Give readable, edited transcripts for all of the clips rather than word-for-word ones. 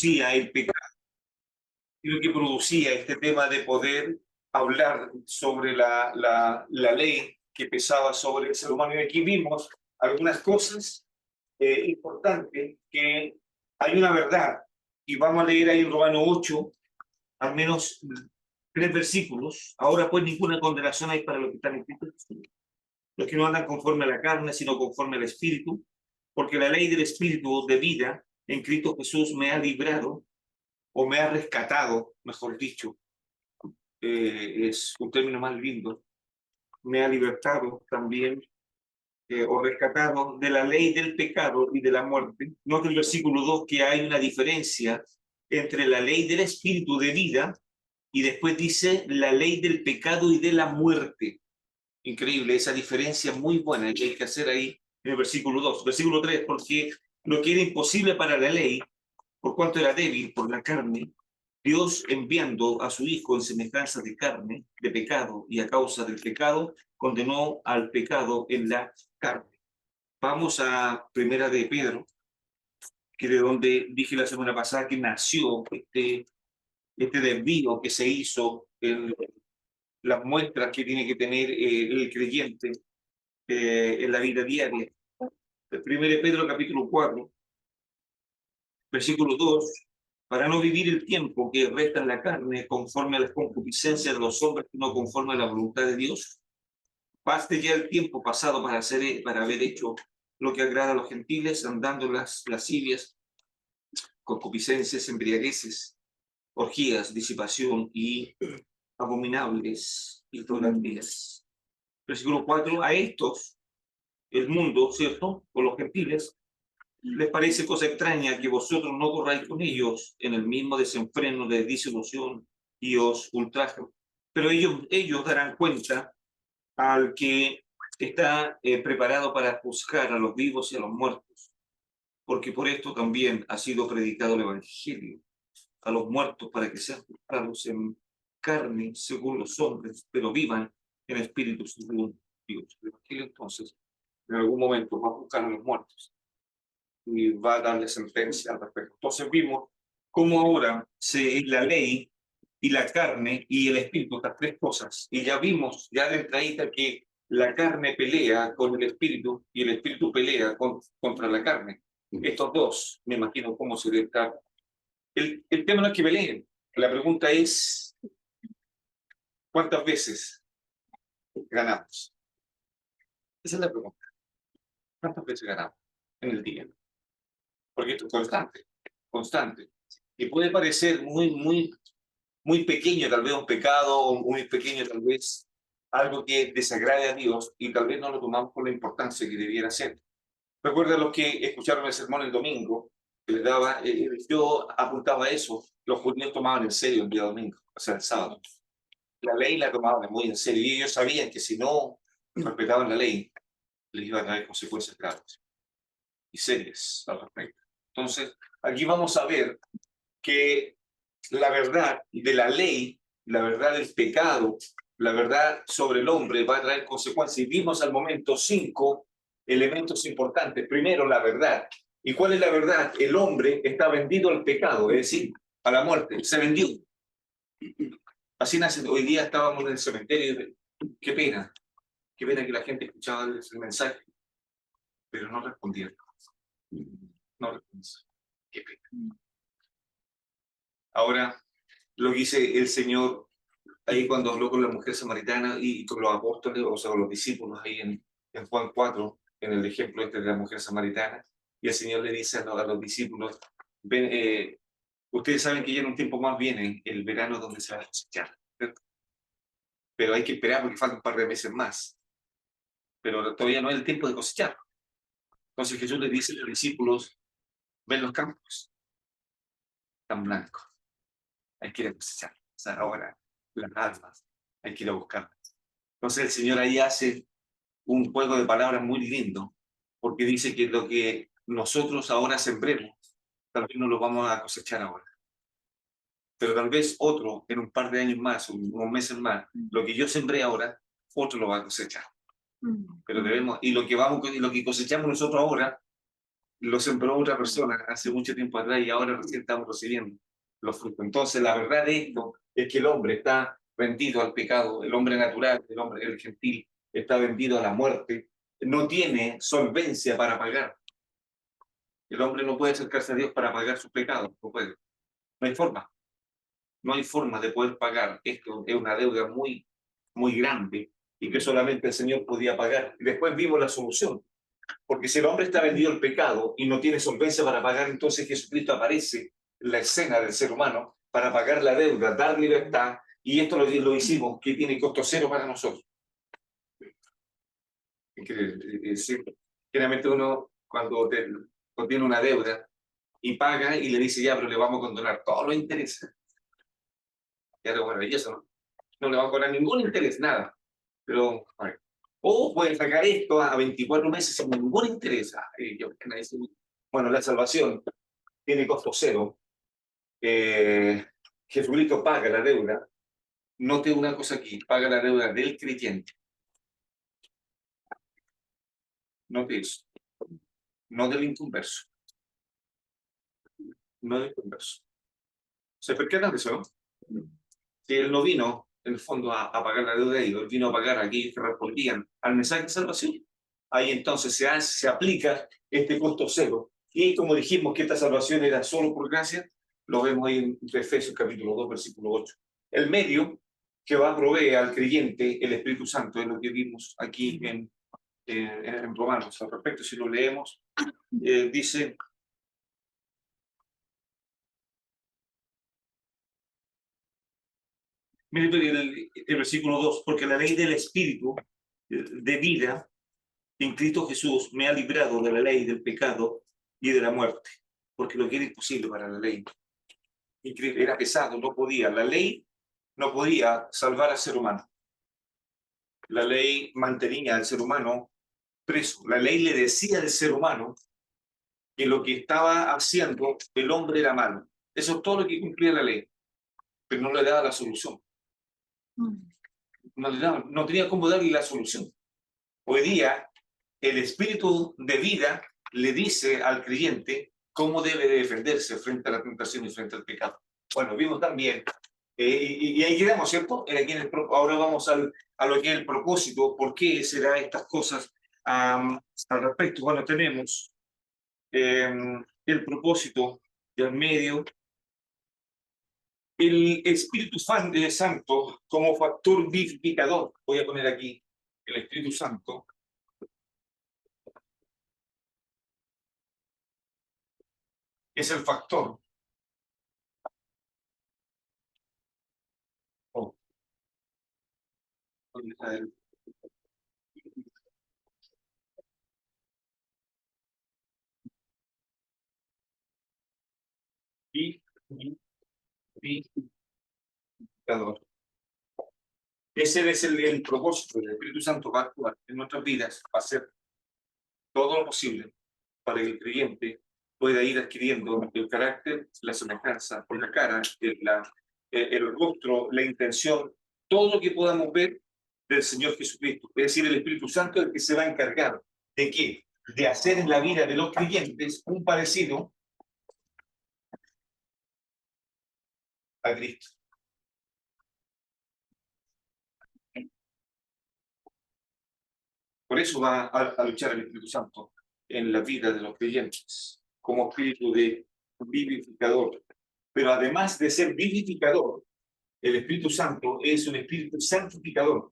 producía el pecado, y lo que producía este tema de poder hablar sobre la ley que pesaba sobre el ser humano. Y aquí vimos algunas cosas importantes, que hay una verdad, y vamos a leer ahí en Romanos 8, al menos 3 versículos. Ahora pues ninguna condenación hay para los que están en Cristo Jesús, los que no andan conforme a la carne, sino conforme al Espíritu, porque la ley del Espíritu de vida en Cristo Jesús me ha librado, o me ha rescatado, mejor dicho, es un término más lindo, me ha libertado también, o rescatado de la ley del pecado y de la muerte. Nota el versículo 2 que hay una diferencia entre la ley del Espíritu de vida y después dice la ley del pecado y de la muerte. Increíble, esa diferencia muy buena que hay que hacer ahí en el versículo 2. Versículo 3, porque lo que era imposible para la ley, por cuanto era débil por la carne, Dios enviando a su Hijo en semejanza de carne, de pecado, y a causa del pecado, condenó al pecado en la carne. Vamos a Primera de Pedro, que de donde dije la semana pasada que nació este desvío que se hizo en las muestras que tiene que tener el creyente en la vida diaria. Primera de Pedro capítulo 4, versículo 2, para no vivir el tiempo que resta en la carne conforme a las concupiscencias de los hombres, sino conforme a la voluntad de Dios. Baste ya el tiempo pasado para haber hecho lo que agrada a los gentiles, andando en las lascivias, concupiscencias, embriagueces, orgías, disipación y abominables idolatrías. Versículo 4, a estos, el mundo, ¿cierto? O los gentiles, les parece cosa extraña que vosotros no corráis con ellos en el mismo desenfreno de disolución y os ultrajan. Pero ellos darán cuenta al que está preparado para juzgar a los vivos y a los muertos, porque por esto también ha sido predicado el Evangelio a los muertos para que sean juzgados en carne según los hombres, pero vivan en espíritu según Dios. El Evangelio entonces en algún momento va a juzgar a los muertos y va a darle sentencia al respecto. Entonces vimos cómo ahora la ley y la carne y el espíritu, estas tres cosas, y ya vimos ya de entrada que la carne pelea con el espíritu y el espíritu pelea contra la carne. Estos dos, me imagino cómo se debe estar. El tema no es que peleen, la pregunta es ¿cuántas veces ganamos? Esa es la pregunta. ¿Cuántas veces ganamos en el día? Porque esto es constante, constante. Y puede parecer muy pequeño, tal vez un pecado, o muy pequeño, tal vez algo que desagrade a Dios, y tal vez no lo tomamos con la importancia que debiera ser. Recuerda los que escucharon el sermón el domingo, que les daba, yo apuntaba eso, los judíos tomaban en serio el día domingo, o sea, el sábado. La ley la tomaban muy en serio, y ellos sabían que si no respetaban la ley, les iban a traer consecuencias graves y serias al respecto. Entonces, aquí vamos a ver que la verdad de la ley, la verdad del pecado, la verdad sobre el hombre va a traer consecuencias. Y vimos al momento 5 elementos importantes. Primero, la verdad. ¿Y cuál es la verdad? El hombre está vendido al pecado, es decir, a la muerte. Se vendió. Así nace. Hoy día estábamos en el cementerio. Qué pena que la gente escuchaba el mensaje, pero no respondía. No respondía. Qué pena. Ahora, lo que dice el Señor ahí cuando habló con la mujer samaritana y con los apóstoles, o sea, con los discípulos ahí en Juan 4, en el ejemplo este de la mujer samaritana, y el Señor le dice a los discípulos, ven, ustedes saben que ya en un tiempo más viene el verano donde se va a cosechar, ¿cierto? Pero hay que esperar porque faltan un par de meses más, pero todavía no es el tiempo de cosechar. Entonces Jesús les dice a los discípulos, ven los campos, tan blancos, hay que ir a cosechar. O sea, ahora las almas, hay que ir a buscarlas. Entonces el Señor ahí hace un juego de palabras muy lindo, porque dice que lo que nosotros ahora sembremos, tal vez no lo vamos a cosechar ahora. Pero tal vez otro, en un par de años más, unos meses más, lo que yo sembré ahora, otro lo va a cosechar. Pero debemos, y lo que cosechamos nosotros ahora, lo sembró otra persona hace mucho tiempo atrás y ahora recién estamos recibiendo los frutos. Entonces, la verdad de esto es que el hombre está vendido al pecado, el hombre natural, el hombre, el gentil, está vendido a la muerte, no tiene solvencia para pagar. El hombre no puede acercarse a Dios para pagar sus pecados, no puede. No hay forma. No hay forma de poder pagar. Esto es una deuda muy, muy grande y que solamente el Señor podía pagar. Y después vimos la solución. Porque si el hombre está vendido al pecado y no tiene solvencia para pagar, entonces Jesucristo aparece en la escena del ser humano para pagar la deuda, dar libertad, y esto lo hicimos, que tiene costo cero para nosotros. Increíble. Sí. Generalmente uno, cuando tiene una deuda y paga y le dice, ya, pero le vamos a condonar todos los intereses. Ya, bueno, y eso no le vamos a cobrar ningún interés, nada. Pero, bueno. O pueden sacar esto a 24 meses sin ningún interés. Bueno, la salvación tiene costo cero. Jesucristo paga la deuda. Note una cosa aquí, paga la deuda del creyente. Note eso. No del inconverso. No del inconverso. ¿Se percatan de eso? Si él no vino, en el fondo, a pagar la deuda de ellos, él vino a pagar a aquellos que respondían al mensaje de salvación. Ahí entonces se aplica este costo cero. Y como dijimos que esta salvación era solo por gracia, lo vemos ahí en Efesios capítulo 2, versículo 8. El medio que va a proveer al creyente el Espíritu Santo es lo que vimos aquí en Romanos. Al respecto, si lo leemos, dice... Mire el versículo 2, porque la ley del Espíritu de vida en Cristo Jesús me ha librado de la ley del pecado y de la muerte, porque lo que era imposible para la ley. Increíble, era pesado, no podía. La ley no podía salvar al ser humano. La ley mantenía al ser humano preso. La ley le decía al ser humano que lo que estaba haciendo el hombre era malo. Eso es todo lo que cumplía la ley, pero no le daba la solución. No tenía cómo darle la solución. Hoy día, el espíritu de vida le dice al creyente cómo debe defenderse frente a la tentación y frente al pecado. Bueno, vimos también, y ahí quedamos, ¿cierto? Ahora vamos a lo que es el propósito, por qué será estas cosas al respecto. Bueno, tenemos el propósito del medio, el Espíritu Santo como factor vivificador. Voy a poner aquí el Espíritu Santo. Es el factor. Oh, ¿dónde está el? Vivificador. Ese es el propósito. El Espíritu Santo va a actuar en nuestras vidas, va a hacer todo lo posible para que el creyente pueda ir adquiriendo el carácter, la semejanza, por la cara, el rostro, la intención, todo lo que podamos ver del Señor Jesucristo. Es decir, el Espíritu Santo es el que se va a encargar de qué, de hacer en la vida de los creyentes un parecido a Cristo. Por eso va a luchar el Espíritu Santo en la vida de los creyentes, como espíritu de vivificador. Pero además de ser vivificador, el Espíritu Santo es un espíritu santificador.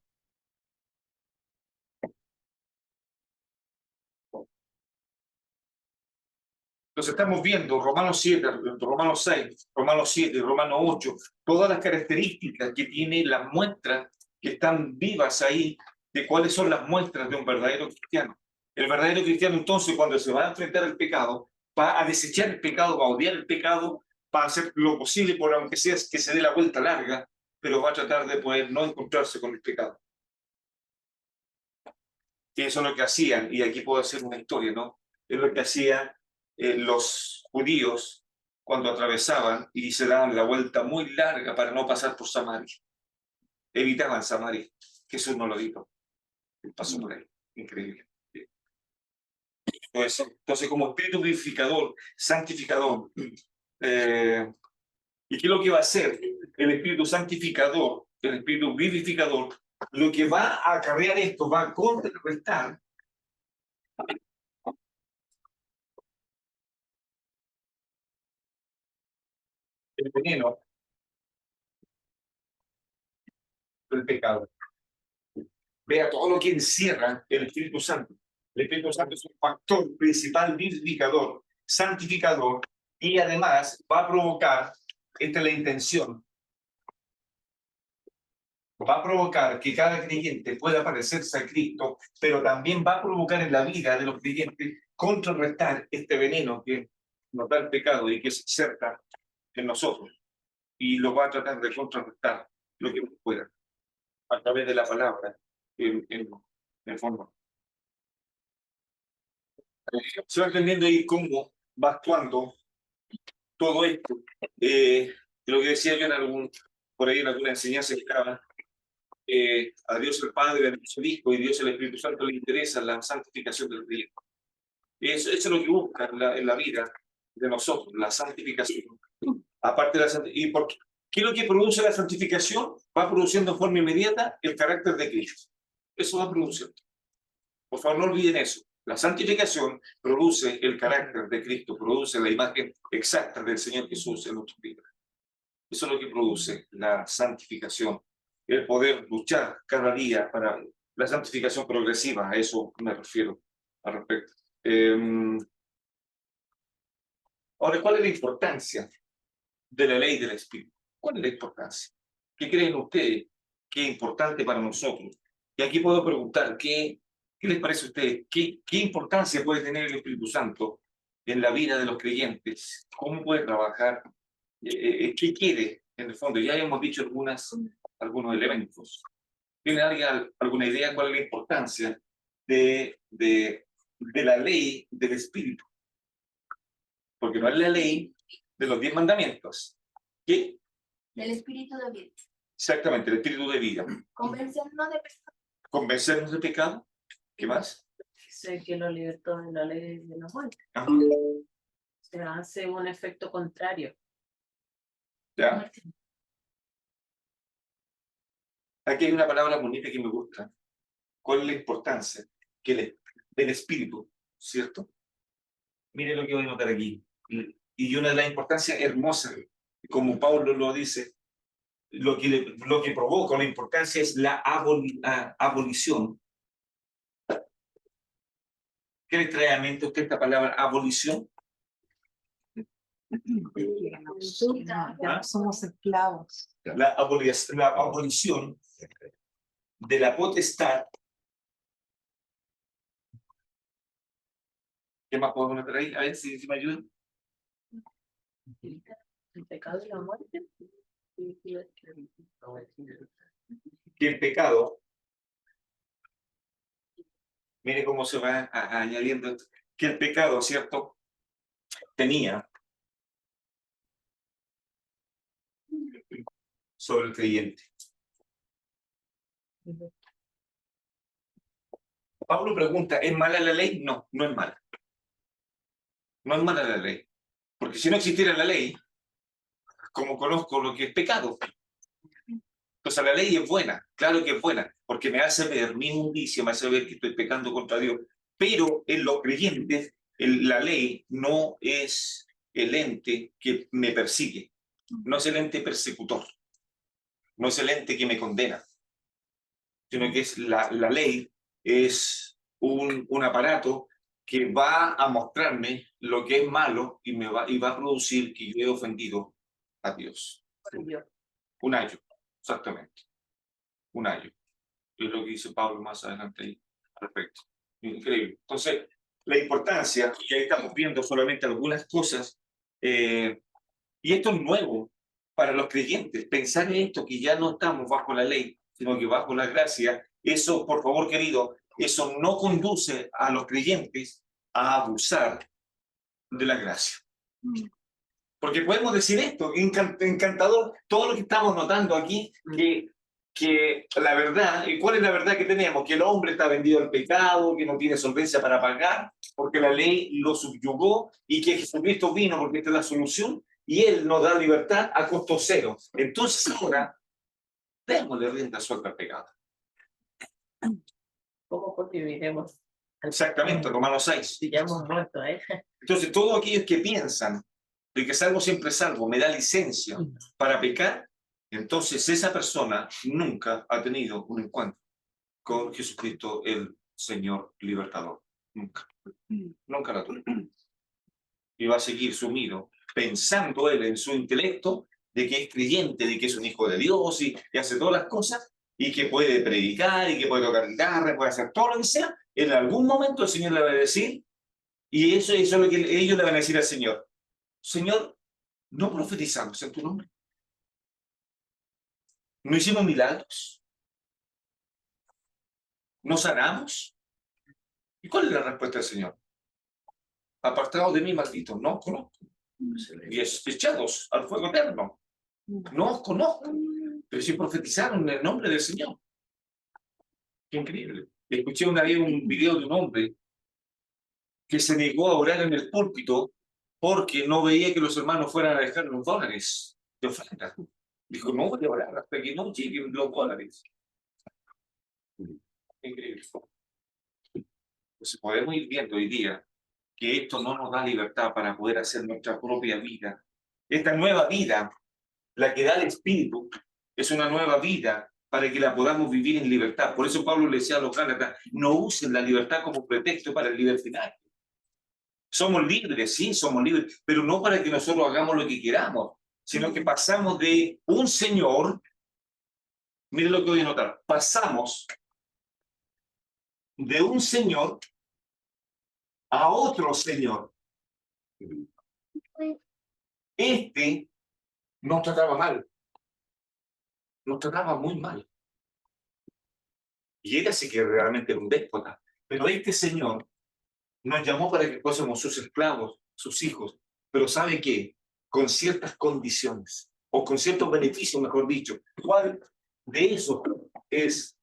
Entonces estamos viendo Romanos 7, Romanos 6, Romanos 7, Romanos 8, todas las características que tiene las muestras que están vivas ahí de cuáles son las muestras de un verdadero cristiano. El verdadero cristiano entonces cuando se va a enfrentar al pecado, va a desechar el pecado, va a odiar el pecado, va a hacer lo posible por aunque sea que se dé la vuelta larga, pero va a tratar de poder no encontrarse con el pecado. Que eso es lo que hacían, y aquí puedo hacer una historia, ¿no? Es lo que hacían los judíos cuando atravesaban y se daban la vuelta muy larga para no pasar por Samaria. Evitaban Samaria. Jesús no lo dijo. Pasó por ahí. Increíble. Entonces, como espíritu vivificador, santificador, ¿y qué es lo que va a hacer el espíritu santificador, el espíritu vivificador? Lo que va a acarrear esto, va a contrarrestar el veneno del pecado. Vea todo lo que encierra el Espíritu Santo. El Espíritu Santo es un factor principal vivificador, santificador, y además va a provocar, esta es la intención, va a provocar que cada creyente pueda parecerse a Cristo, pero también va a provocar en la vida de los creyentes contrarrestar este veneno que nos da el pecado y que se inserta en nosotros. Y lo va a tratar de contrarrestar lo que pueda, a través de la palabra, en el fondo. Se va entendiendo ahí cómo va actuando todo esto. Lo que decía yo por ahí en alguna enseñanza que estaba, a Dios el Padre, a Dios el Hijo y Dios el Espíritu Santo le interesa la santificación del creyente. Eso es lo que busca en la vida de nosotros, la santificación. Aparte de la ¿y por qué? ¿Qué es lo que produce la santificación? Va produciendo en forma inmediata el carácter de Cristo. Eso va produciendo. Por favor, no olviden eso. La santificación produce el carácter de Cristo, produce la imagen exacta del Señor Jesús en nuestra vida. Eso es lo que produce la santificación, el poder luchar cada día para la santificación progresiva, a eso me refiero al respecto. Ahora, ¿cuál es la importancia de la ley del Espíritu? ¿Cuál es la importancia? ¿Qué creen ustedes que es importante para nosotros? Y aquí puedo preguntar, ¿qué les parece a ustedes? ¿Qué importancia puede tener el Espíritu Santo en la vida de los creyentes? ¿Cómo puede trabajar? ¿Qué quiere, en el fondo? Ya hemos dicho algunos elementos. ¿Tiene alguien alguna idea cuál es la importancia de la ley del Espíritu? Porque no es la ley de los 10 mandamientos. ¿Qué? Del espíritu de vida. Exactamente, el espíritu de vida. Convencernos de pecado. Convencernos de pecado. ¿Qué más? Sé que lo libertó de la ley de la muerte. Ajá. Se hace un efecto contrario. ¿Ya? Aquí hay una palabra bonita que me gusta. ¿Cuál es la importancia del espíritu? ¿Cierto? Mire lo que voy a notar aquí. Y una de las importancias hermosas, como Pablo lo dice, lo que provoca la importancia es la abolición. ¿Qué le trae a mente usted esta palabra abolición? Ya no somos esclavos. La abolición de la potestad. ¿Qué más podemos notar ahí? A ver si me ayudan. El pecado y la muerte. Que el pecado, mire cómo se va añadiendo, que el pecado, ¿cierto? Tenía sobre el creyente. Pablo pregunta, ¿es mala la ley? No, no es mala. No es mala la ley. Porque si no existiera la ley, ¿cómo conozco lo que es pecado? Entonces la ley es buena, claro que es buena, porque me hace ver mi inmundicia, me hace ver que estoy pecando contra Dios. Pero en los creyentes, la ley no es el ente que me persigue, no es el ente persecutor, no es el ente que me condena, sino que es la ley es un aparato que va a mostrarme lo que es malo y va a producir que yo he ofendido a Dios. Un ayo, exactamente. Un ayo. Es lo que dice Pablo más adelante ahí al respecto. Increíble. Entonces, la importancia, y ahí estamos viendo solamente algunas cosas, y esto es nuevo para los creyentes, pensar en esto, que ya no estamos bajo la ley, sino que bajo la gracia, eso, por favor, querido, eso no conduce a los creyentes a abusar de la gracia. Porque podemos decir esto, encantador, todo lo que estamos notando aquí, que que la verdad, ¿y cuál es la verdad que tenemos? Que el hombre está vendido al pecado, que no tiene solvencia para pagar, porque la ley lo subyugó y que Jesucristo vino porque esta es la solución y Él nos da libertad a costo cero. Entonces ahora, démosle rienda suelta al pecado. ¿Cómo viviremos? Exactamente, Romanos 6. Si ya hemos muerto, ¿eh? Entonces todos aquellos que piensan de que salvo siempre salvo, me da licencia para pecar, entonces esa persona nunca ha tenido un encuentro con Jesucristo, el Señor libertador. Nunca. Nunca la tuvo. Y va a seguir sumido, pensando él en su intelecto de que es creyente, de que es un hijo de Dios y hace todas las cosas y que puede predicar y que puede tocar guitarra, puede hacer todo lo que sea. En algún momento el Señor le va a decir, y eso es lo que ellos le van a decir al Señor. Señor, no profetizamos en tu nombre. No hicimos milagros. ¿No sanamos? ¿Y cuál es la respuesta del Señor? Apartados de mí, maldito, no os conozco. Y echados al fuego eterno. No os conozco. Pero si profetizaron en el nombre del Señor. Qué increíble. Escuché una vez un video de un hombre que se negó a orar en el púlpito porque no veía que los hermanos fueran a dejar los dólares de ofrenda. Dijo, no voy a orar hasta que no lleguen los dólares. Increíble. Entonces podemos ir viendo hoy día que esto no nos da libertad para poder hacer nuestra propia vida. Esta nueva vida, la que da el Espíritu, es una nueva vida para que la podamos vivir en libertad. Por eso Pablo le decía a los Gálatas, no usen la libertad como pretexto para el libertinaje. Somos libres, sí, somos libres, pero no para que nosotros hagamos lo que queramos, sino que pasamos de un Señor, miren lo que voy a notar, pasamos de un Señor a otro Señor. Este nos trataba mal, nos trataba muy mal. Y era sí que realmente era un déspota. Pero este Señor nos llamó para que fuésemos sus esclavos, sus hijos. Pero ¿sabe qué? Con ciertas condiciones, o con ciertos beneficios, mejor dicho. ¿Cuál de esos es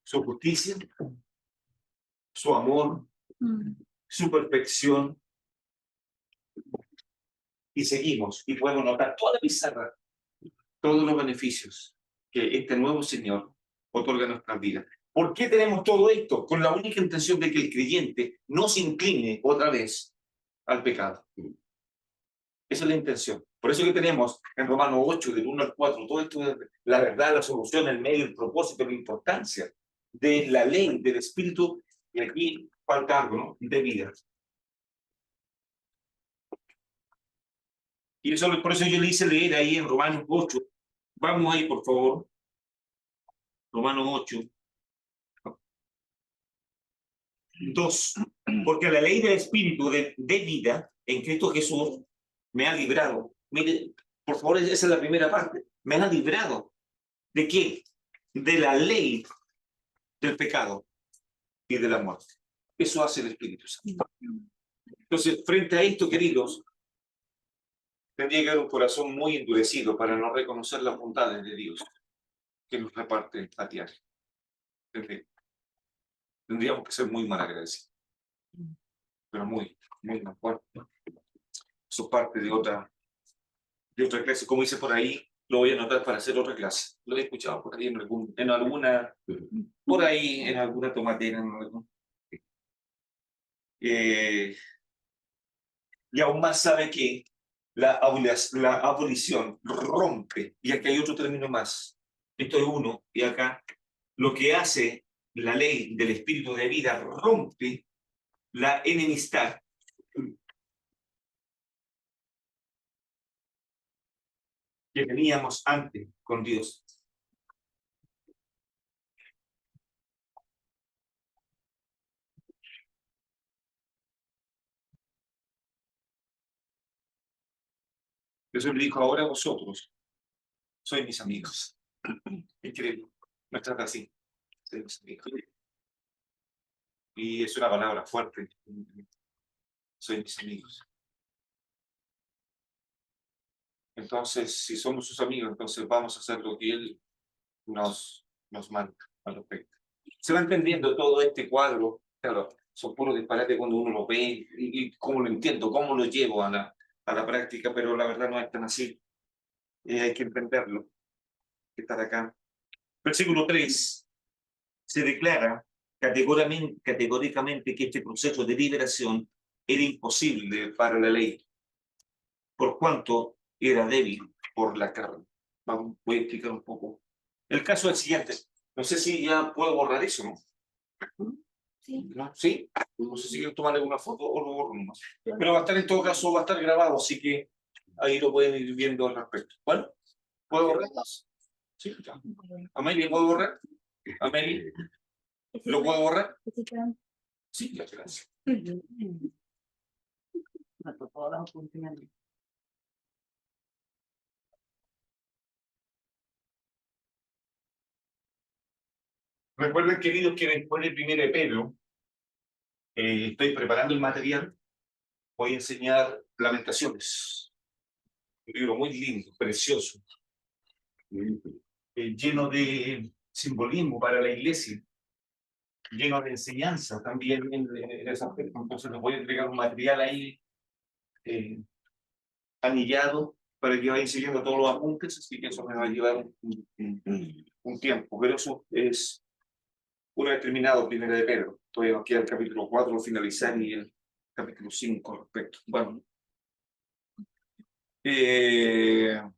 su justicia, su amor, su perfección? Y seguimos, y podemos notar toda la pizarra, todos los beneficios que este nuevo Señor otorga a nuestras vidas. ¿Por qué tenemos todo esto? Con la única intención de que el creyente no se incline otra vez al pecado. Esa es la intención. Por eso que tenemos en Romanos 8, del 1 al 4, todo esto de la verdad, la solución, el medio, el propósito, la importancia de la ley, del Espíritu, y aquí falta algo, ¿no? De vida. Y eso, por eso yo le hice leer ahí en Romanos 8. Vamos ahí, por favor. Romanos 8. 2. Porque la ley del Espíritu de vida en Cristo Jesús me ha librado. Mire, por favor, esa es la primera parte. Me ha librado. ¿De qué? De la ley del pecado y de la muerte. Eso hace el Espíritu Santo. Entonces, frente a esto, queridos, tendría que haber un corazón muy endurecido para no reconocer las bondades de Dios que nos reparte a diario. Tendríamos que ser muy mal agradecidos. Pero muy, muy mal fuerte. Eso es parte de otra clase. Como dice por ahí, lo voy a anotar para hacer otra clase. Lo he escuchado por ahí en alguna, por ahí en alguna tomatera. Y aún más sabe que la abolición rompe, y aquí hay otro término más, esto es uno, y acá lo que hace la ley del espíritu de vida rompe la enemistad que teníamos antes con Dios. Jesús le dijo, ahora vosotros sois mis amigos. Increíble. Me trata así. Sois mis amigos. Y es una palabra fuerte. Sois mis amigos. Entonces, si somos sus amigos, entonces vamos a hacer lo que Él nos manda al respecto. Se va entendiendo todo este cuadro, claro, son puros disparates cuando uno lo ve y cómo lo entiendo, cómo lo llevo a la práctica, pero la verdad no es tan así. Hay que entenderlo, que estar acá. Versículo 3. Se declara categóricamente que este proceso de liberación era imposible para la ley, por cuanto era débil por la carne. Voy a explicar un poco. El caso es el siguiente. No sé si ya puedo borrar eso, ¿no? Sí. ¿No? ¿Sí? No sé si quiero tomar alguna foto o lo borro nomás. Pero va a estar en todo caso, va a estar grabado, así que ahí lo pueden ir viendo al respecto. Bueno, ¿puedo borrar? Sí, ya. Amelia, ¿puedo borrar? Amelia, ¿lo puedo borrar? Sí, gracias. Todos funcionan. Recuerden, queridos, que después del 1 de Pedro, estoy preparando el material. Voy a enseñar Lamentaciones. Un libro muy lindo, precioso, lleno de simbolismo para la iglesia, lleno de enseñanza también en ese aspecto. Entonces les voy a entregar un material ahí anillado para que vayan siguiendo todos los apuntes, así que eso me va a llevar un tiempo. Pero eso es una vez terminado 1 de Pedro. Todavía nos queda el capítulo 4 finalizar y el capítulo 5 al respecto. Bueno. El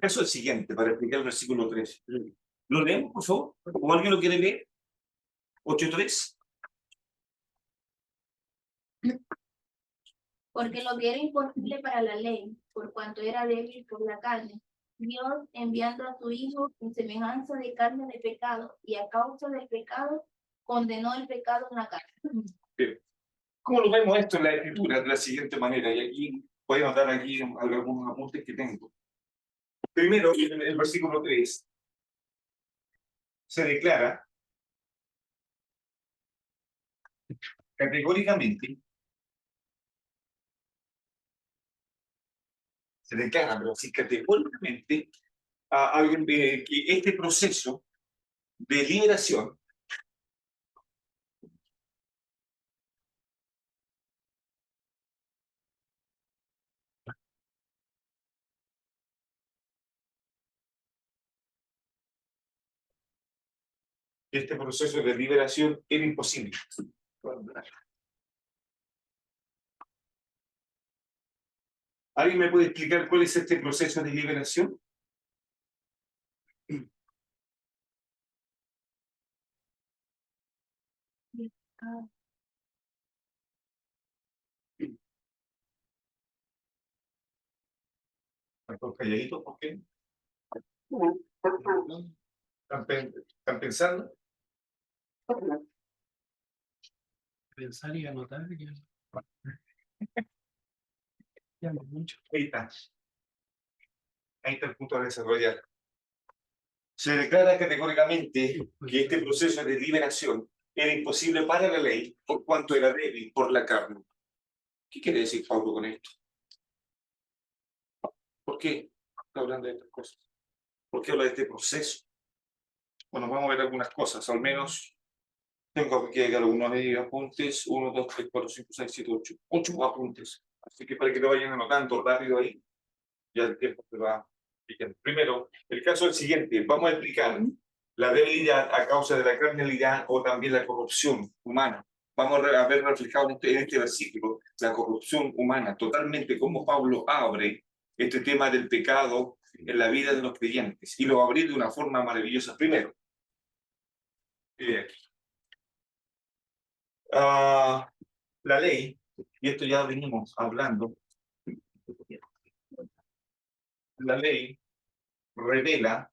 caso es el siguiente, para explicar el versículo 3. ¿Lo leemos, por favor? ¿O alguien lo quiere leer? 8:3. Porque lo que era imposible para la ley, por cuanto era débil por la carne, Dios, enviando a su Hijo en semejanza de carne de pecado, y a causa del pecado, condenó el pecado en la carne. Bien. ¿Cómo lo vemos esto en la escritura? De la siguiente manera, y aquí voy a dar aquí algunos apuntes que tengo. Primero, en el versículo 3, se declara categóricamente, pero sí categóricamente, que este proceso de liberación era imposible. ¿Alguien me puede explicar cuál es este proceso de liberación? ¿Están calladitos? ¿Por qué? ¿Están pensando? Pensar y anotar. Ya mucho. Ahí está. Ahí está el punto a desarrollar. Se declara categóricamente que este proceso de liberación era imposible para la ley por cuanto era débil por la carne. ¿Qué quiere decir Pablo con esto? ¿Por qué está hablando de estas cosas? ¿Por qué habla de este proceso? Bueno, vamos a ver algunas cosas, al menos tengo aquí algunos apuntes, 1, 2, 3, 4, 5, 6, 7, 8, 8 apuntes. Así que para que lo vayan anotando rápido ahí, ya el tiempo se va explicando. Primero, el caso es el siguiente, vamos a explicar la debilidad a causa de la carnalidad o también la corrupción humana. Vamos a ver reflejado en este versículo la corrupción humana, totalmente como Pablo abre este tema del pecado en la vida de los creyentes, y lo abre de una forma maravillosa. Primero, la ley, y esto ya venimos hablando, la ley revela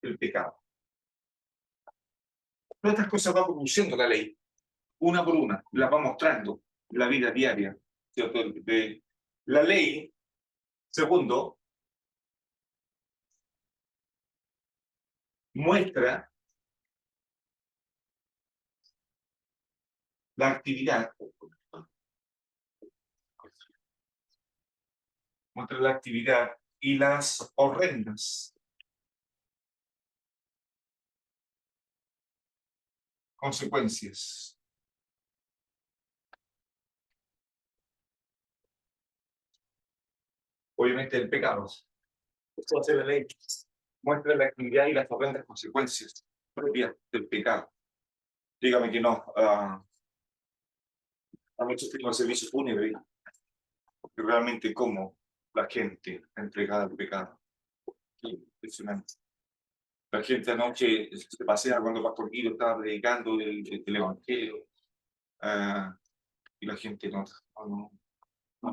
el pecado. Todas estas cosas va produciendo la ley, una por una, la va mostrando la vida diaria, ¿cierto? De la ley, segundo, muestra la actividad, muestra la actividad y las horrendas consecuencias. Obviamente el pecado. Esto hace la ley. Muestra la actividad y las horrendas consecuencias propias del pecado. Dígame que no. A muchos tengo el servicio fúnebre, porque realmente como la gente entregada al pecado. Sí, impresionante. La gente anoche se pasea cuando Pastor Guido estaba predicando el Evangelio, y la gente no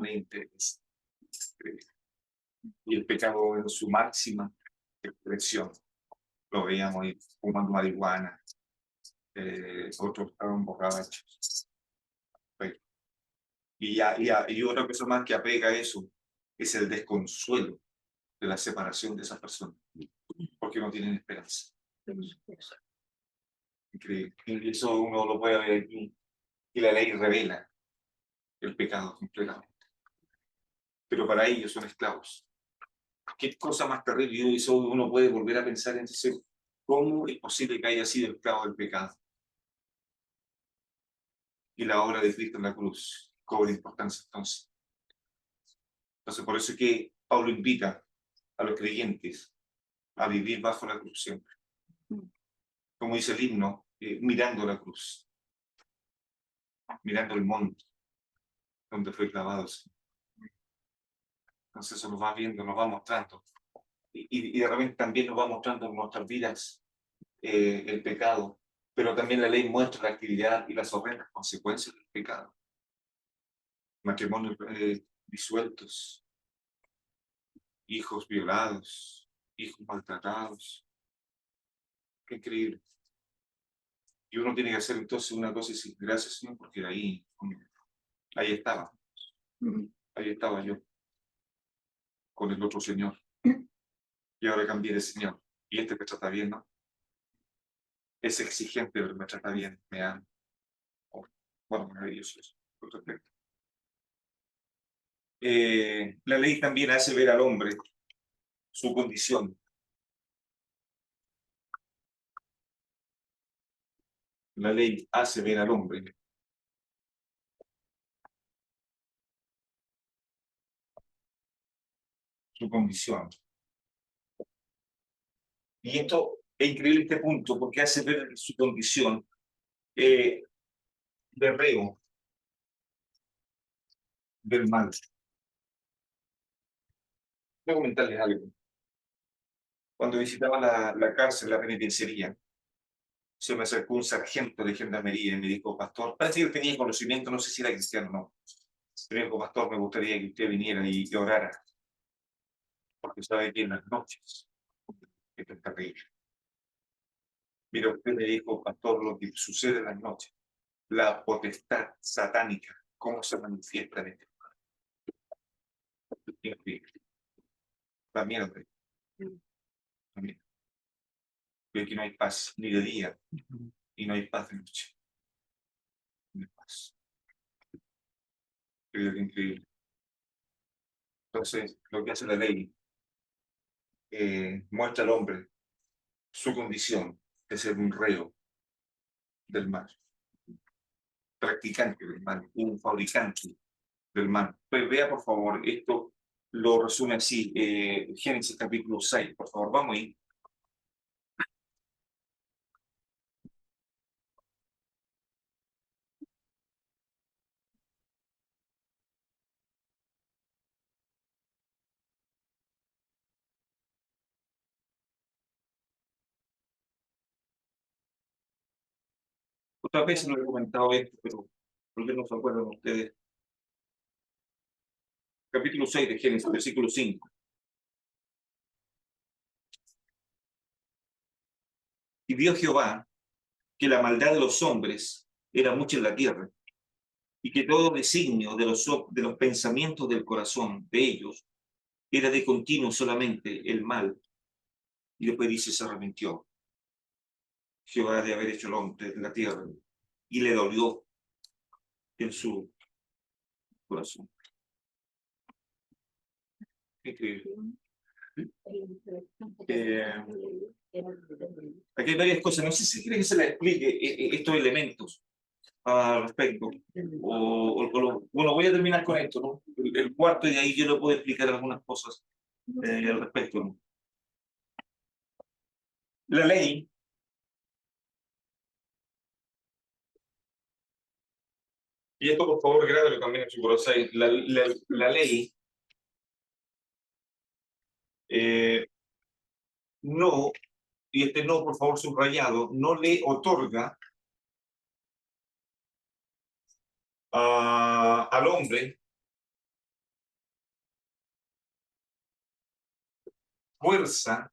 le interesa. Y el pecado en su máxima expresión. Lo veíamos ahí fumando marihuana, otros estaban borrachos. Y otra cosa más que apega a eso es el desconsuelo de la separación de esas personas, porque no tienen esperanza. Increíble. Y eso uno lo puede ver aquí. Y la ley revela el pecado completamente. Pero para ellos son esclavos. ¿Qué cosa más terrible? Y eso uno puede volver a pensar en cómo es posible que haya sido esclavo del pecado. Y la obra de Cristo en la cruz cobra importancia entonces. Entonces, por eso es que Pablo invita a los creyentes a vivir bajo la cruz siempre. Como dice el himno, mirando la cruz, mirando el monte donde fue clavado el Señor. Entonces eso nos va viendo, nos va mostrando. Y de repente también nos va mostrando en nuestras vidas el pecado, pero también la ley muestra la actividad y las horrendas consecuencias del pecado. Matrimonios disueltos, hijos violados, hijos maltratados. Qué increíble. Y uno tiene que hacer entonces una cosa y decir, gracias Señor, porque ahí estaba. Ahí estaba yo, con el otro Señor. Y ahora cambié de Señor. Y este me trata bien, ¿no? Es exigente, pero me trata bien, me ama. Bueno, maravilloso eso, por respecto. La ley también hace ver al hombre su condición. La ley hace ver al hombre su condición. Y esto es increíble este punto, porque hace ver su condición de reo del mal. Voy a comentarles algo. Cuando visitaba la cárcel, la penitenciaría, se me acercó un sargento de gendarmería y me dijo, pastor, parece que tenía conocimiento, no sé si era cristiano o no. Me dijo, pastor, me gustaría que usted viniera y orara, porque sabe que en las noches esto es terrible. Mira, usted me dijo, pastor, lo que sucede en las noches, la potestad satánica, cómo se manifiesta en este lugar. Increíble. Da miedo. Da miedo. Porque aquí no hay paz ni de día y no hay paz de noche. No hay paz. Increíble. Entonces, lo que hace la ley muestra al hombre su condición de ser un reo del mal, practicante del mal, un fabricante del mal. Pues vea, por favor, esto lo resume así, Génesis capítulo 6, por favor, vamos ahí. Otras veces lo he comentado esto, pero ¿por qué no se acuerdan ustedes? Capítulo 6 de Génesis, versículo 5. Y vio Jehová que la maldad de los hombres era mucha en la tierra, y que todo designio de los pensamientos del corazón de ellos era de continuo solamente el mal. Y después dice, se arrepintió Jehová de haber hecho el hombre en la tierra, y le dolió en su corazón. Increíble. Aquí hay varias cosas. No sé si quiere que se les explique estos elementos al respecto. Bueno, voy a terminar con esto, ¿no? El cuarto, y de ahí yo le puedo explicar algunas cosas al respecto, ¿no? La ley y esto por favor grábelo también en su corazón. La ley no, y este no por favor subrayado, no le otorga al hombre fuerza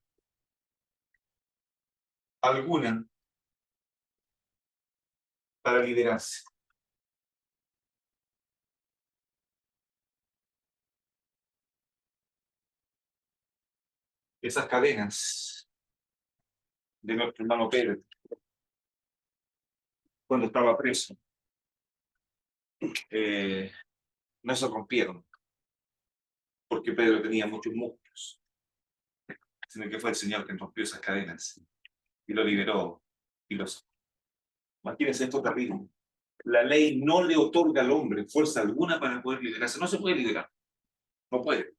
alguna para liderarse. Esas cadenas de nuestro hermano Pedro, cuando estaba preso, no se rompieron, porque Pedro tenía muchos músculos, sino que fue el Señor quien rompió esas cadenas y lo liberó. Y los... Imagínense esto terrible. La ley no le otorga al hombre fuerza alguna para poder liderarse. No se puede liderar, no puede.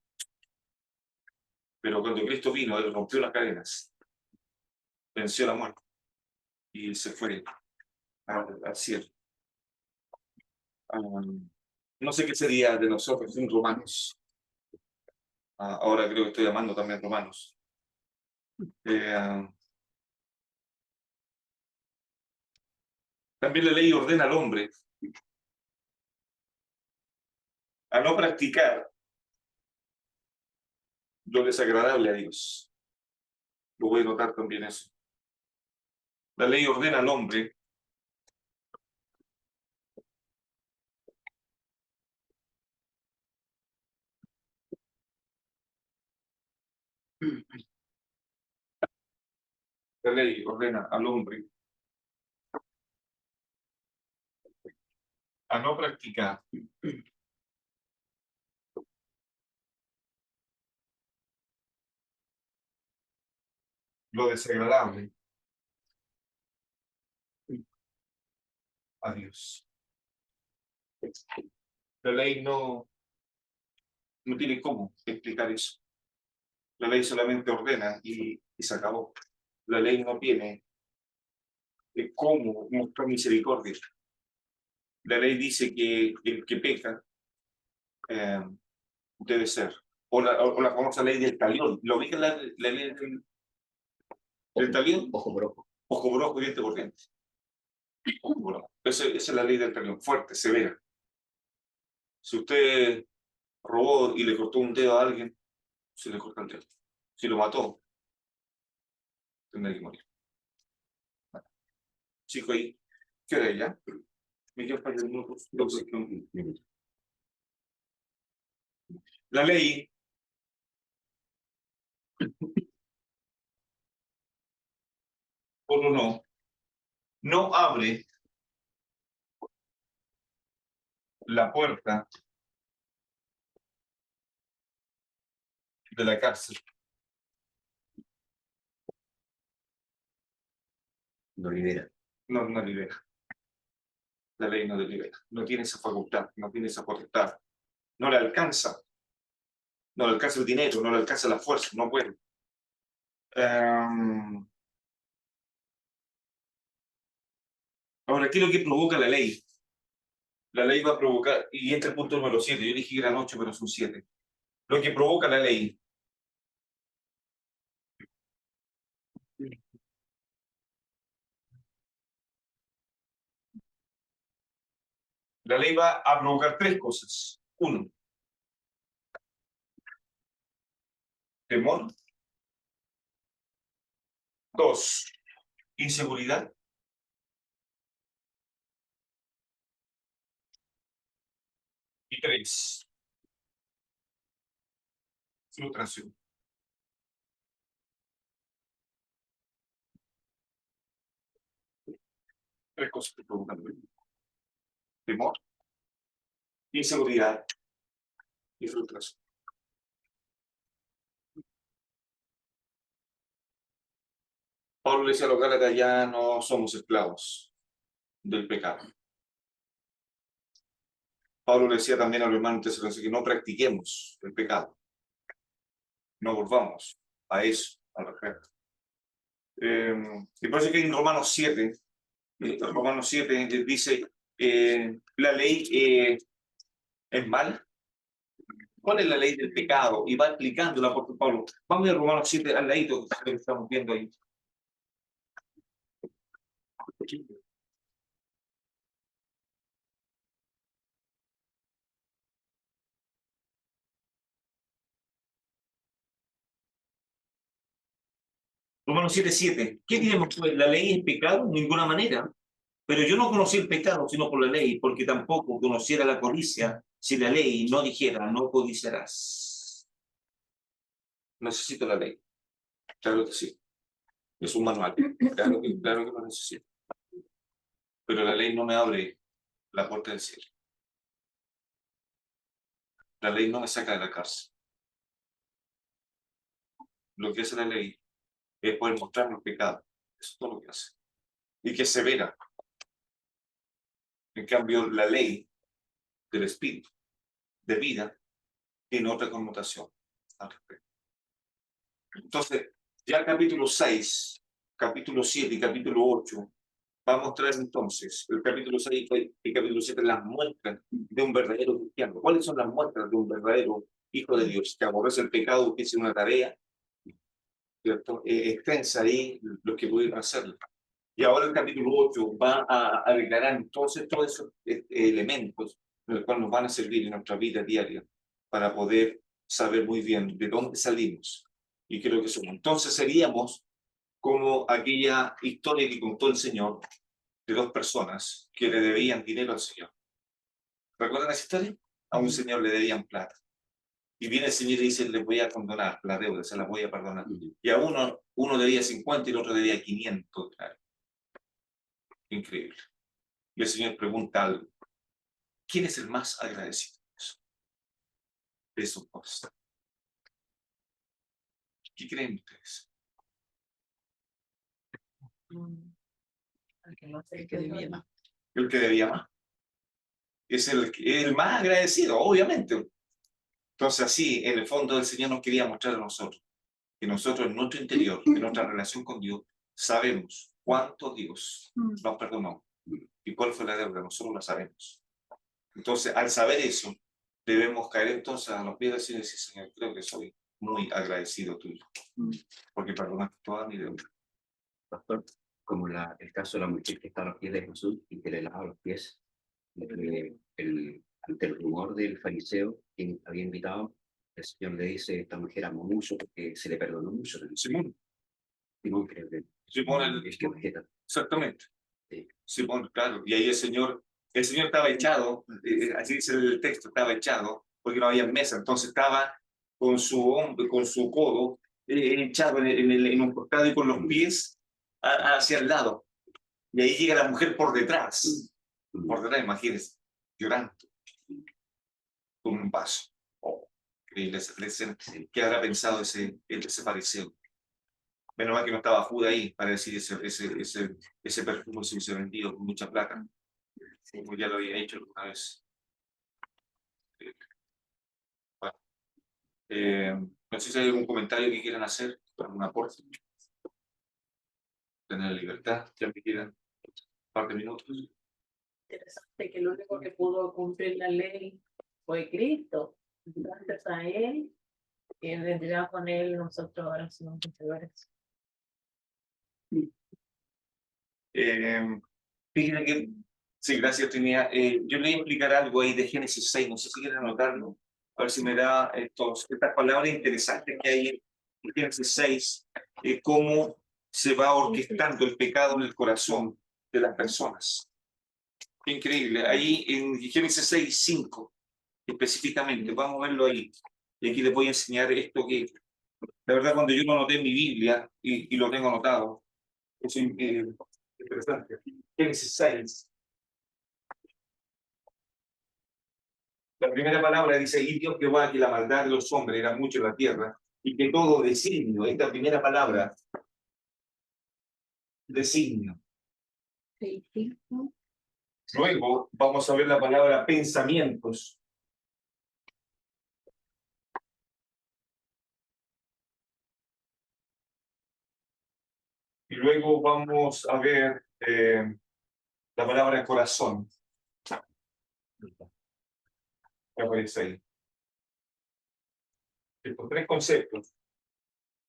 Pero cuando Cristo vino, Él rompió las cadenas, venció la muerte y se fue al cielo. No sé qué sería de nosotros sin Romanos. Ahora creo que estoy llamando también Romanos. También la ley ordena al hombre a no practicar lo desagradable a Dios. Lo voy a notar también eso. La ley ordena al hombre la ley ordena al hombre a no practicar lo desagradable a Dios. La ley no tiene cómo explicar eso. La ley solamente ordena y se acabó. La ley no tiene cómo mostrar misericordia. La ley dice que el que peca debe ser. O la famosa ley del talión. ¿Lo ubican la ley del talión? Ojo por ojo. Ojo por ojo y diente por diente. Ojo por ojo. Esa es la ley del talión, fuerte, severa. Si usted robó y le cortó un dedo a alguien, se le corta el dedo. Si lo mató, tendrá que morir. Chico ahí, ¿qué hora es ya? Me quedo para el minuto. La ley por lo no abre la puerta de la cárcel. No libera. No, no libera. La ley no le libera. No tiene esa facultad, no tiene esa potestad. No le alcanza. No le alcanza el dinero, no le alcanza la fuerza, no puede. Ahora, ¿qué es lo que provoca la ley? La ley va a provocar, y este es el punto número 7, yo dije que eran 8, pero son 7. Lo que provoca la ley va a provocar 3 cosas. 1, temor. 2, inseguridad. Y 3, frustración. Tres cosas que provocan la ley. Temor, inseguridad y frustración. Pablo le decía a los Gálatas, ya no somos esclavos del pecado. Pablo le decía también a los hermanos tesalonicenses que no practiquemos el pecado. No volvamos a eso, al respecto. Y por eso que en Romanos 7, dice, la ley es mala. ¿Cuál es la ley del pecado? Y va explicando el apóstol Pablo. Vamos a Romanos 7 al ladito que estamos viendo ahí. Romanos 7:7. ¿Qué diremos pues? ¿La ley es pecado? De ninguna manera. Pero yo no conocí el pecado sino por la ley, porque tampoco conociera la codicia si la ley no dijera, no codiciarás. Necesito la ley. Claro que sí. Es un manual. Claro que lo necesito. Pero la ley no me abre la puerta del cielo. La ley no me saca de la cárcel. Lo que hace la ley es poder mostrar los pecados. Eso es todo lo que hace. Y que es severa. En cambio, la ley del espíritu de vida tiene otra connotación al respecto. Entonces, ya el capítulo 6, capítulo 7 y capítulo 8 va a mostrar entonces el capítulo 6 y el capítulo 7 las muestras de un verdadero cristiano. ¿Cuáles son las muestras de un verdadero hijo de Dios? Que aborrece el pecado, que es una tarea, ¿cierto? Extensa ahí los que pudieron hacerlo. Y ahora el capítulo 8 va a declarar entonces todos esos elementos en los cuales nos van a servir en nuestra vida diaria para poder saber muy bien de dónde salimos y qué es lo que somos. Entonces seríamos como aquella historia que contó el Señor de dos personas que le debían dinero al Señor. ¿Recuerdan esa historia? A un señor le debían plata. Y viene el Señor y dice, le voy a condonar la deuda, se la voy a perdonar. Y a uno debía 50 y el otro debía 500. Claro. Increíble. Y el Señor pregunta algo. ¿Quién es el más agradecido de esos dos? ¿Qué creen ustedes? El que no sé qué debía más. El que debía más. Es el más agradecido, obviamente. Entonces así, en el fondo, el Señor nos quería mostrar a nosotros que nosotros en nuestro interior, en nuestra relación con Dios, sabemos cuánto Dios nos perdonó y cuál fue la deuda, nosotros la sabemos. Entonces, al saber eso, debemos caer entonces a los pies del Señor y decir, Señor, creo que soy muy agradecido tuyo, porque perdonaste toda mi deuda. Pastor, como el caso de la mujer que está a los pies de Jesús y que le lava los pies, ante el rumor del fariseo que había invitado, el Señor le dice, esta mujer amó mucho porque se le perdonó mucho. Simón. Simón, creo que Simón el que objeta. Exactamente. Sí. Simón, claro. Y ahí el Señor estaba echado, así dice el texto, estaba echado, porque no había mesa, entonces estaba con su hombro, con su codo, echado en un costado y con los pies hacia el lado. Y ahí llega la mujer por detrás, imagínense, llorando, con un vaso. Oh, increíble esa escena. ¿Qué habrá pensado ese fariseo? Menos mal que no estaba Judas ahí para decir ese perfume se hubiese vendido con mucha plata, como ya lo había hecho alguna vez. Bueno, no sé si hay algún comentario que quieran hacer, algún aporte. Tener libertad, ya me quedan un par de minutos. Interesante que el único que pudo cumplir la ley fue Cristo. Gracias a Él, y en realidad con Él nosotros ahora somos vencedores. Fíjense que, sí, gracias, Trinidad. Yo le voy a explicar algo ahí de Génesis 6, no sé si quieren anotarlo, a ver si me da estas palabras interesantes que hay en Génesis 6, cómo se va orquestando el pecado en el corazón de las personas. Qué increíble. Ahí en Génesis 6:5, específicamente, vamos a verlo ahí. Y aquí les voy a enseñar esto que, la verdad, cuando yo lo anoté en mi Biblia y lo tengo anotado, es interesante. Génesis 6. La primera palabra dice, y Dios Jehová, que la maldad de los hombres era mucho en la tierra, y que todo designio, esta primera palabra, designio. Sí, sí. Luego vamos a ver la palabra pensamientos. Y luego vamos a ver la palabra corazón. Que aparece ahí. Estos tres conceptos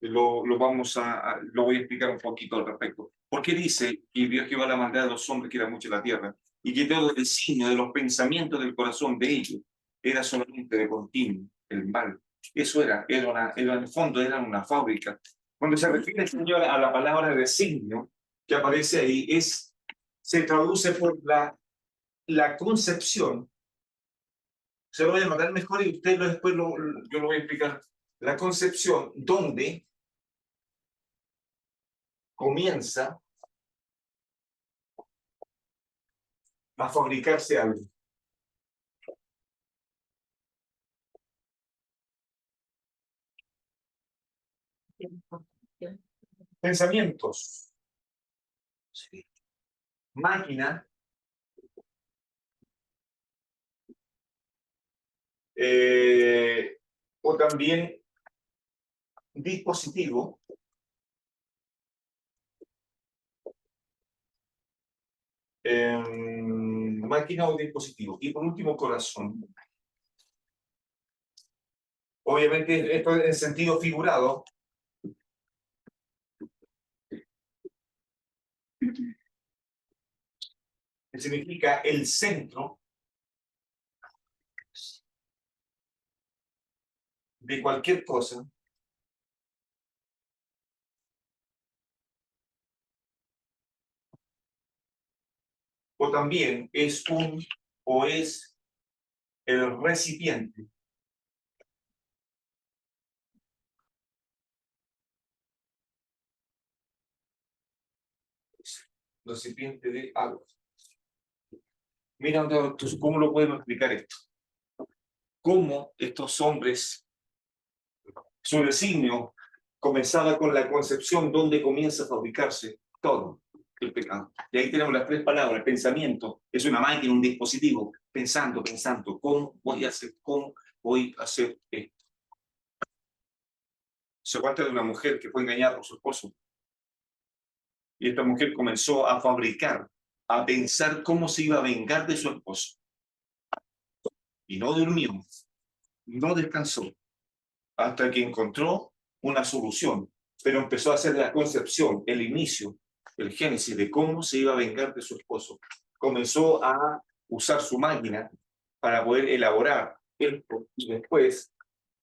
lo voy a explicar un poquito al respecto. ¿Por qué dice que Dios Jehová la maldad de los hombres que era mucho en la tierra? Y que todo el designio de los pensamientos del corazón de ellos era solamente de continuo, el mal. Eso era en el fondo era una fábrica. Cuando se refiere el Señor a la palabra designio que aparece ahí, se traduce por la concepción. Se lo voy a notar mejor y usted después yo lo voy a explicar. La concepción donde comienza a fabricarse algo. Pensamientos. Sí. Máquina. O también dispositivo. Máquina o dispositivo. Y por último, corazón. Obviamente, esto en sentido figurado. Que significa el centro de cualquier cosa. O también es el recipiente. Recipiente de algo. Mira, entonces, ¿cómo lo podemos explicar esto? Cómo estos hombres, su designio comenzaba con la concepción donde comienza a fabricarse todo el pecado. Y ahí tenemos las tres palabras. Pensamiento es una máquina, un dispositivo. Pensando, ¿cómo voy a hacer esto? Se cuenta de una mujer que fue engañada por su esposo. Y esta mujer comenzó a fabricar, a pensar cómo se iba a vengar de su esposo. Y no durmió, no descansó, hasta que encontró una solución. Pero empezó a hacer la concepción, el inicio, el génesis de cómo se iba a vengar de su esposo. Comenzó a usar su máquina para poder elaborar esto y después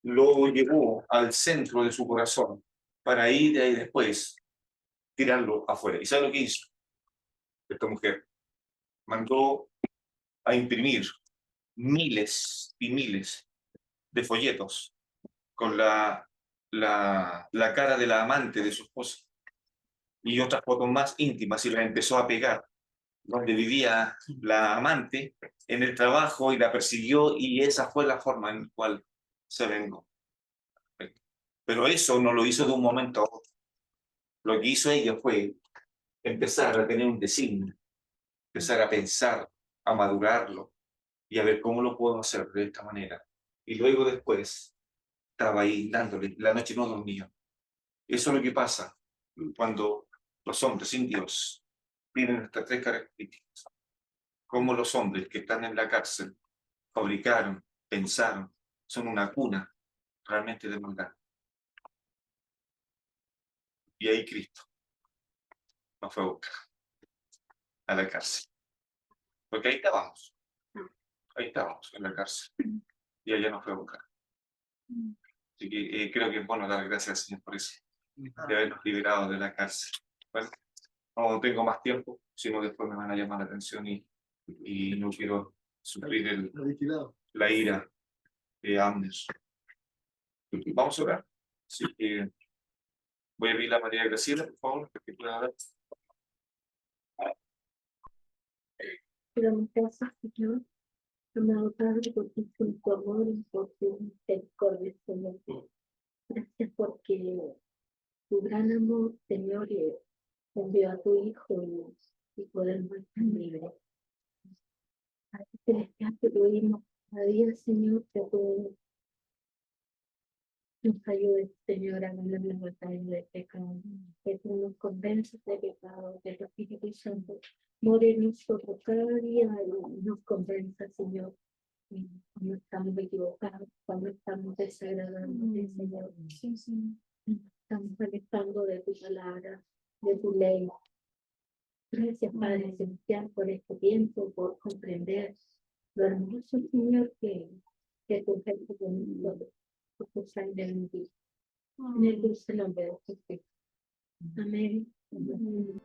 lo llevó al centro de su corazón para ir de ahí después tirarlo afuera. ¿Y sabe lo que hizo esta mujer? Mandó a imprimir miles y miles de folletos con la cara de la amante de su esposa y otras fotos más íntimas y las empezó a pegar donde vivía la amante en el trabajo y la persiguió y esa fue la forma en la cual se vengó. Pero eso no lo hizo de un momento a otro. Lo que hizo ella fue empezar a tener un designio, empezar a pensar, a madurarlo y a ver cómo lo puedo hacer de esta manera. Y luego después estaba ahí dándole, la noche no dormía. Eso es lo que pasa cuando los hombres sin Dios tienen estas tres características. Como los hombres que están en la cárcel fabricaron, pensaron, son una cuna realmente de maldad. Y ahí Cristo nos fue a buscar a la cárcel. Porque ahí estábamos en la cárcel. Y allá nos fue a buscar. Así que creo que es bueno dar gracias al Señor por eso, de habernos liberado de la cárcel. Bueno, no tengo más tiempo, sino después me van a llamar la atención y no quiero sufrir la ira de Amner. Vamos a orar. Así que voy a abrir la María Graciela, por favor, que pueda hablar. Pero mi casa, Señor, amado Padre, por tu amor y por tu misericordia, Señor. Gracias porque tu gran amor, Señor, envió a tu Hijo y podemos estar libres. Padre celestial, te pedimos cada día, Señor, que tú nos ayudes, Señor, a ganar la batalla del pecado, que tú nos convences de pecado, que tu Espíritu Santo more en nosotros cada día y nos convenza, Señor, cuando estamos equivocados, cuando estamos desagradando, Señor. Sí, sí. Estamos alejando de tu palabra, de tu ley. Gracias, Padre Celestial, por este tiempo, por comprender lo hermoso, Señor, que tu ejemplo con nosotros, por tu sangre en ti. En el dulce nombre de Jesús. Amén. Amén.